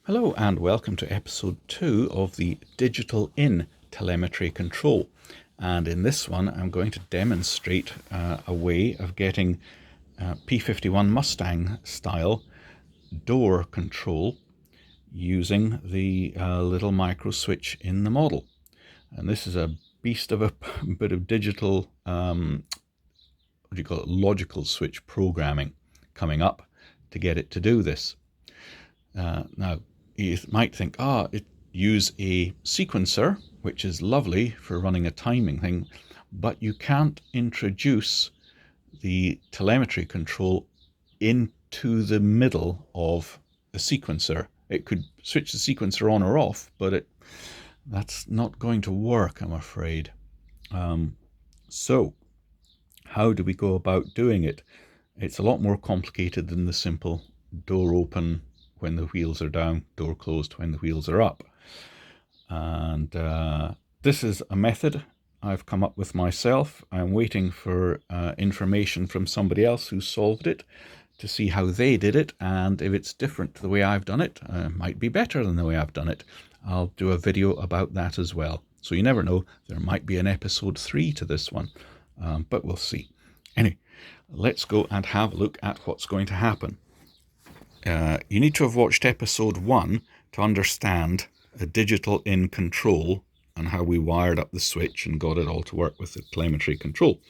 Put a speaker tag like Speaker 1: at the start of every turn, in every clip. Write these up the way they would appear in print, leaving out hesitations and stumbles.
Speaker 1: Hello and welcome to episode 2 of the Digital In telemetry control. And in this one I'm going to demonstrate a way of getting P51 Mustang style door control using the little micro switch in the model. And this is a beast of a bit of digital, logical switch programming coming up to get it to do this. Now, you might think, use a sequencer, which is lovely for running a timing thing, but you can't introduce the telemetry control into the middle of the sequencer. It could switch the sequencer on or off, but that's not going to work, I'm afraid. So how do we go about doing it? It's a lot more complicated than the simple door open when the wheels are down, door closed when the wheels are up. And this is a method I've come up with myself. I'm waiting for information from somebody else who solved it to see how they did it, and if it's different to the way I've done it, might be better than the way I've done it. I'll do a video about that as well. So you never know, there might be an episode 3 to this one, but we'll see. Anyway, let's go and have a look at what's going to happen. You need to have watched episode 1 to understand a digital in control and how we wired up the switch and got it all to work with the telemetry control.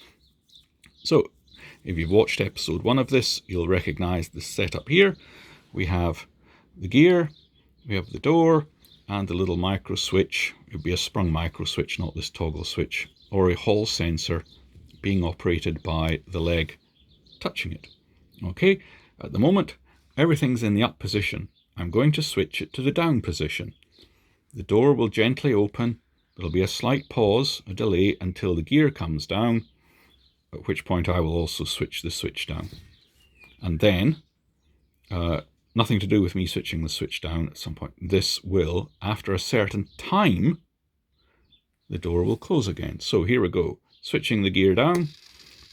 Speaker 1: So if you've watched episode 1 of this, you'll recognize the setup here. We have the gear, we have the door, and the little micro switch. It would be a sprung micro switch, not this toggle switch, or a hall sensor being operated by the leg touching it. Okay, at the moment, everything's in the up position. I'm going to switch it to the down position. The door will gently open. There'll be a slight pause, a delay, until the gear comes down, at which point I will also switch the switch down. And then, nothing to do with me switching the switch down at some point. This will, after a certain time, the door will close again. So here we go. Switching the gear down.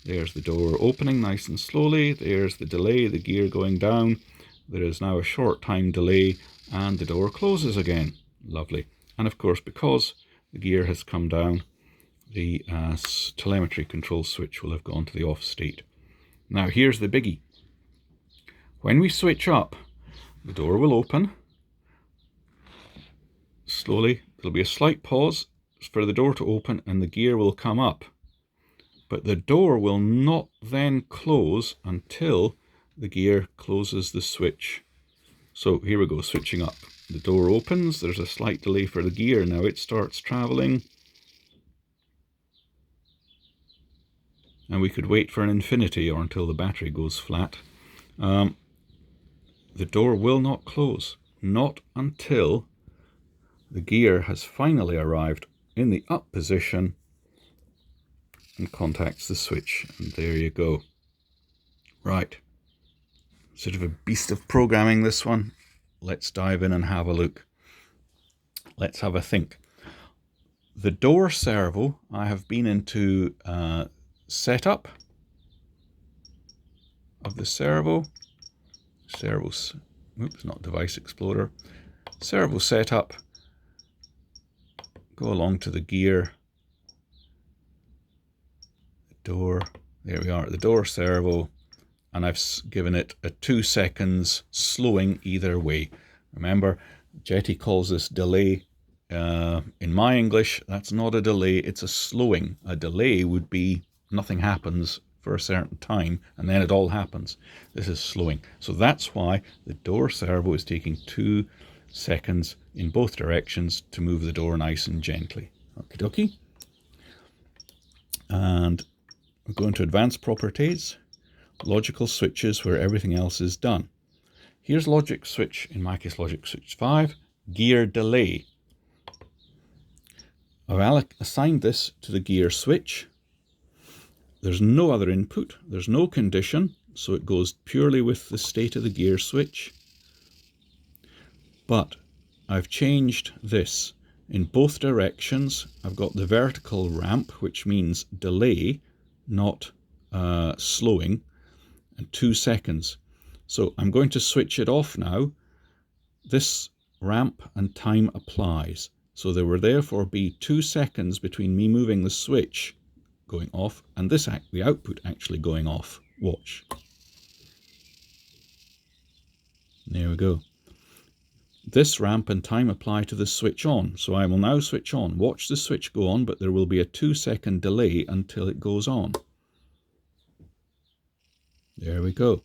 Speaker 1: There's the door opening nice and slowly. There's the delay, the gear going down. There is now a short time delay and the door closes again. Lovely. And of course, because the gear has come down, the telemetry control switch will have gone to the off state. Now here's the biggie. When we switch up, the door will open slowly. There'll be a slight pause for the door to open and the gear will come up. But the door will not then close until the gear closes the switch. So here we go, switching up. The door opens, there's a slight delay for the gear. Now it starts traveling. And we could wait for an infinity or until the battery goes flat. The door will not close, not until the gear has finally arrived in the up position and contacts the switch, and there you go. Right, sort of a beast of programming, this one. Let's dive in and have a look. Let's have a think. The door servo, I have been into setup of the servo. Oops, not device explorer. Servo setup. Go along to the gear. Door, there we are at the door servo, and I've given it a 2 seconds slowing either way. Remember, Jeti calls this delay. In my English, that's not a delay, it's a slowing. A delay would be nothing happens for a certain time and then it all happens. This is slowing. So that's why the door servo is taking 2 seconds in both directions to move the door nice and gently. Okie dokie. And we're going to advanced properties, logical switches where everything else is done. Here's logic switch, in my case logic switch 5, gear delay. I've assigned this to the gear switch. There's no other input, there's no condition, so it goes purely with the state of the gear switch. But I've changed this in both directions. I've got the vertical ramp, which means delay, not slowing, and 2 seconds. So I'm going to switch it off now. This ramp and time applies. So there will therefore be 2 seconds between me moving the switch going off and the output actually going off. Watch. There we go. This ramp and time apply to the switch on. So I will now switch on. Watch the switch go on, but there will be a 2-second delay until it goes on. There we go.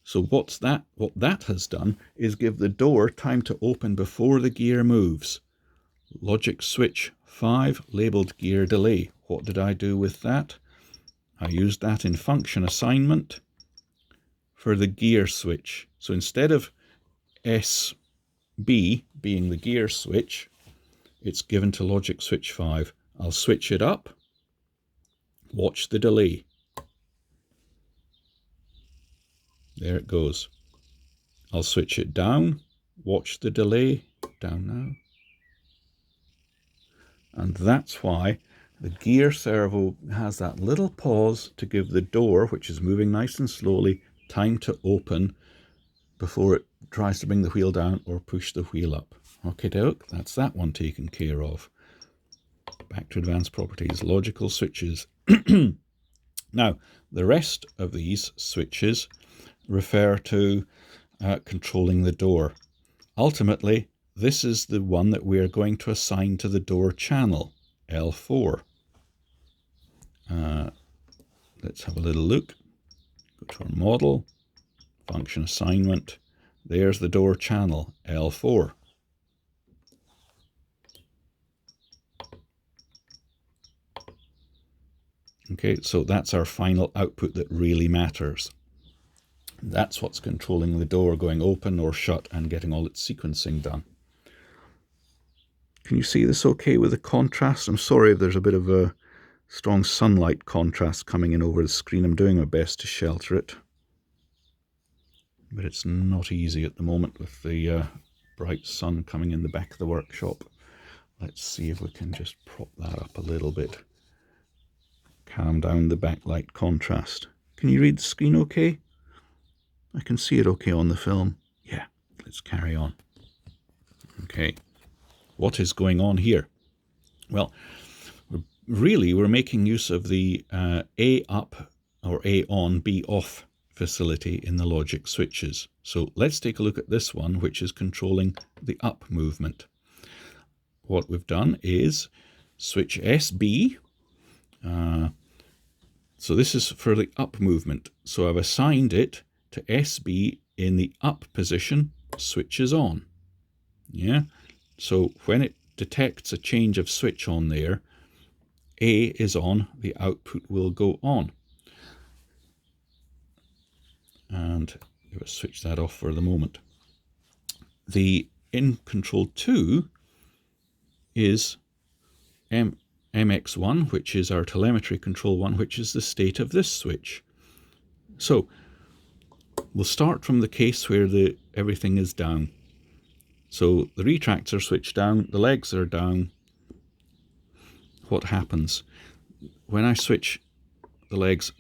Speaker 1: So what that has done is give the door time to open before the gear moves. Logic switch 5 labeled gear delay. What did I do with that? I used that in function assignment for the gear switch. So instead of SB being the gear switch, it's given to logic switch 5. I'll switch it up. Watch the delay. There it goes. I'll switch it down. Watch the delay. Down now. And that's why the gear servo has that little pause to give the door, which is moving nice and slowly, time to open before it tries to bring the wheel down or push the wheel up. Okay, doke, that's that one taken care of. Back to advanced properties, logical switches. Now, the rest of these switches refer to controlling the door. Ultimately, this is the one that we are going to assign to the door channel, L4. Let's have a little look. Go to our model, function assignment. There's the door channel, L4. Okay, so that's our final output that really matters. That's what's controlling the door going open or shut and getting all its sequencing done. Can you see this okay with the contrast? I'm sorry if there's a bit of a strong sunlight contrast coming in over the screen. I'm doing my best to shelter it. But it's not easy at the moment with the bright sun coming in the back of the workshop. Let's see if we can just prop that up a little bit. Calm down the backlight contrast. Can you read the screen okay? I can see it okay on the film. Yeah, let's carry on. Okay, what is going on here? Well, we're making use of the A up or A on, B off facility in the logic switches. So let's take a look at this one, which is controlling the up movement. What we've done is switch SB. So this is for the up movement. So I've assigned it to SB in the up position, switches on. Yeah. So when it detects a change of switch on there, A is on, the output will go on. And let's switch that off for the moment. The in control 2 is MX1, which is our telemetry control 1, which is the state of this switch. So we'll start from the case where everything is down. So the retracts are switched down, the legs are down. What happens? When I switch the legs,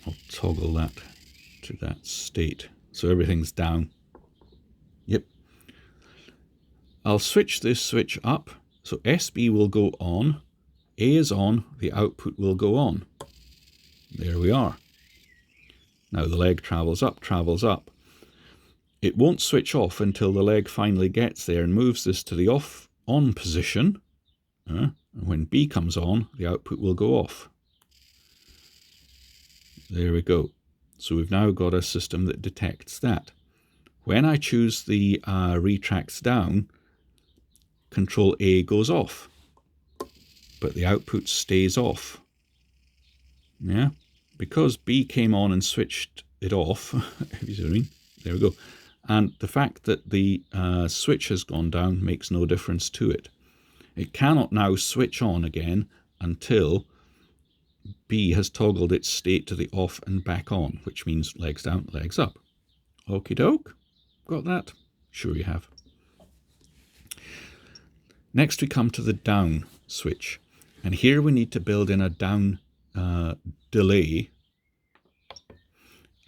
Speaker 1: I'll toggle that to that state. So everything's down. Yep. I'll switch this switch up. So SB will go on. A is on. The output will go on. There we are. Now the leg travels up, travels up. It won't switch off until the leg finally gets there and moves this to the on position. And when B comes on, the output will go off. There we go. So we've now got a system that detects that. When I choose the retracts down, control A goes off, but the output stays off. Yeah, because B came on and switched it off, there we go. And the fact that the switch has gone down makes no difference to it. It cannot now switch on again until B has toggled its state to the off and back on, which means legs down, legs up. Okie doke. Got that? Sure you have. Next we come to the down switch. And here we need to build in a down delay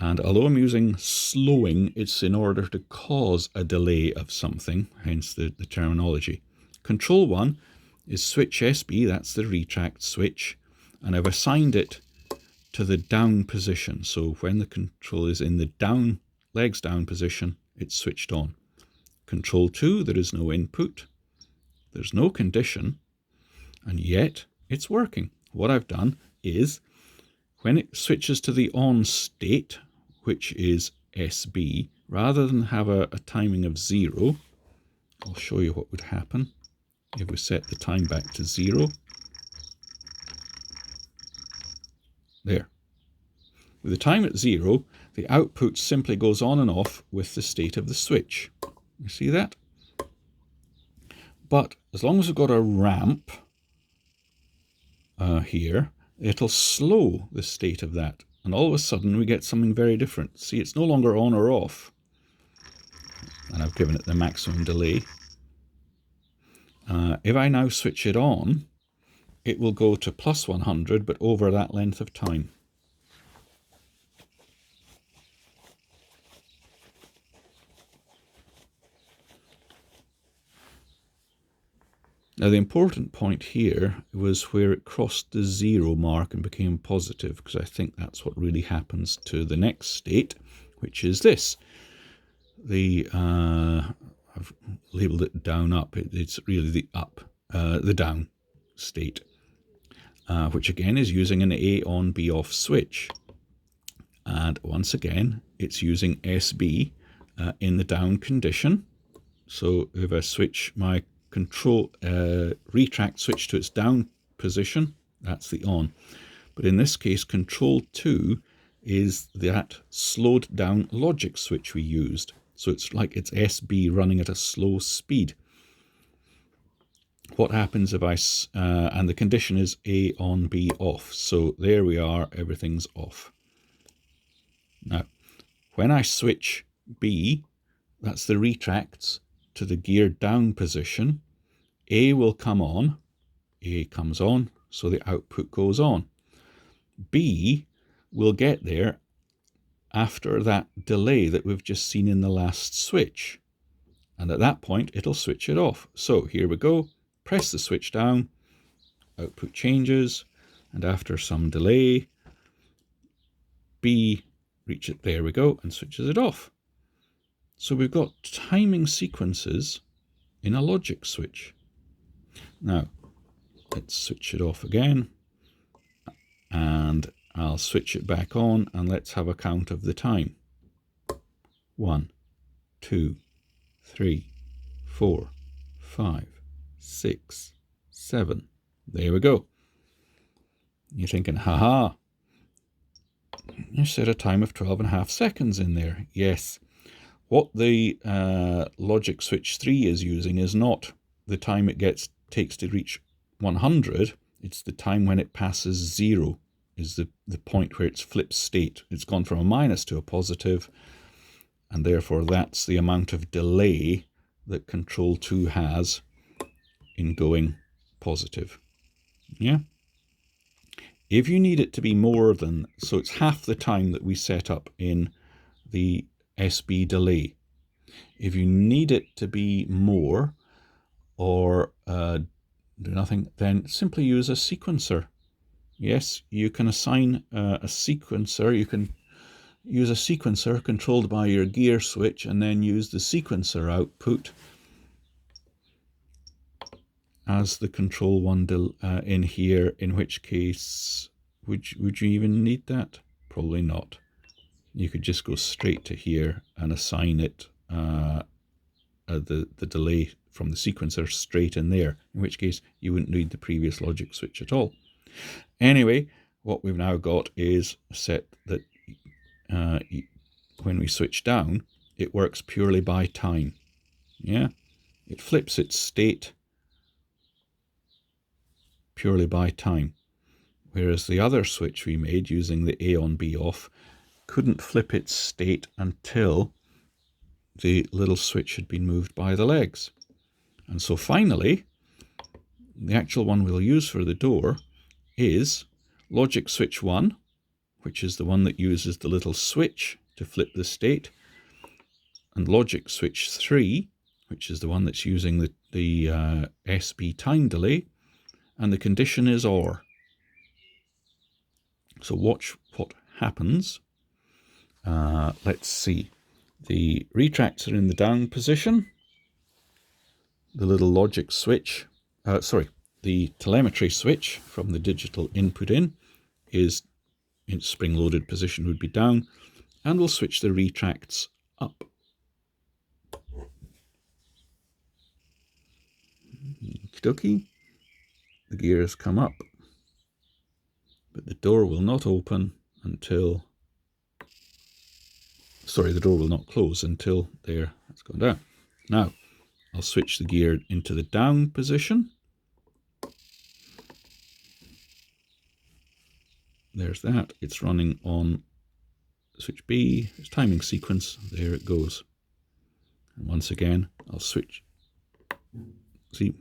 Speaker 1: And although I'm using slowing, it's in order to cause a delay of something, hence the terminology. Control 1 is switch SB, that's the retract switch, and I've assigned it to the down position. So when the control is in the down, legs down position, it's switched on. Control 2, there is no input, there's no condition, and yet it's working. What I've done is, when it switches to the on state, which is SB, rather than have a timing of 0, I'll show you what would happen if we set the time back to 0. There. With the time at 0, the output simply goes on and off with the state of the switch. You see that? But as long as we've got a ramp here, it'll slow the state of that. And all of a sudden we get something very different. See, it's no longer on or off. And I've given it the maximum delay. If I now switch it on, it will go to plus 100, but over that length of time. Now the important point here was where it crossed the 0 mark and became positive, because I think that's what really happens to the next state, which is this. I've labelled it down up. It's really the up, the down state, which again is using an A on B off switch. And once again, it's using SB in the down condition. So if I switch my control retract switch to its down position, that's the on. But in this case, control 2 is that slowed down logic switch we used. So it's like it's SB running at a slow speed. What happens if and the condition is A on B off. So there we are, everything's off. Now, when I switch B, that's the retracts, to the gear down position, A will come on, A comes on, so the output goes on. B will get there after that delay that we've just seen in the last switch. And at that point, it'll switch it off. So here we go, press the switch down, output changes, and after some delay, B reaches it, there we go, and switches it off. So we've got timing sequences in a logic switch. Now, let's switch it off again, and I'll switch it back on, and let's have a count of the time. 1, 2, 3, 4, 5, 6, 7. There we go. You're thinking, haha, you set a time of 12.5 seconds in there. Yes. What the logic switch 3 is using is not the time it takes to reach 100. It's the time when it passes 0 is the point where it's flipped state. It's gone from a minus to a positive, and therefore that's the amount of delay that control 2 has in going positive. Yeah? If you need it to be more than, so it's half the time that we set up in the SB delay. If you need it to be more or do nothing, then simply use a sequencer. Yes, you can assign a sequencer. You can use a sequencer controlled by your gear switch and then use the sequencer output as the control 1 in here, in which case, would you even need that? Probably not. You could just go straight to here and assign it the delay from the sequencer straight in there, in which case you wouldn't need the previous logic switch at all. Anyway, what we've now got is a set that when we switch down, it works purely by time. Yeah, it flips its state purely by time, whereas the other switch we made using the A on B off couldn't flip its state until the little switch had been moved by the legs. And so finally, the actual one we'll use for the door is logic switch 1, which is the one that uses the little switch to flip the state, and logic switch 3, which is the one that's using the SB time delay, and the condition is OR. So watch what happens. Let's see. The retracts are in the down position. The little logic switch, the telemetry switch from the digital input in is in spring-loaded position, would be down, and we'll switch the retracts up. Okie-dokie. The gears come up, but the door will not open until, the door will not close until there, it's gone down. Now, I'll switch the gear into the down position. There's that, it's running on switch B, it's timing sequence, there it goes. And once again, I'll switch, see,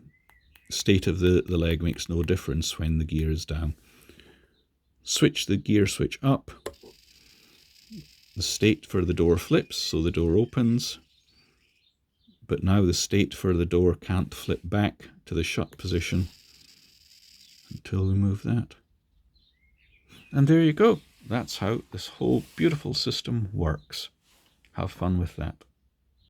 Speaker 1: state of the leg makes no difference when the gear is down. Switch the gear switch up, the state for the door flips, so the door opens, but now the state for the door can't flip back to the shut position until we move that. And there you go. That's how this whole beautiful system works. Have fun with that.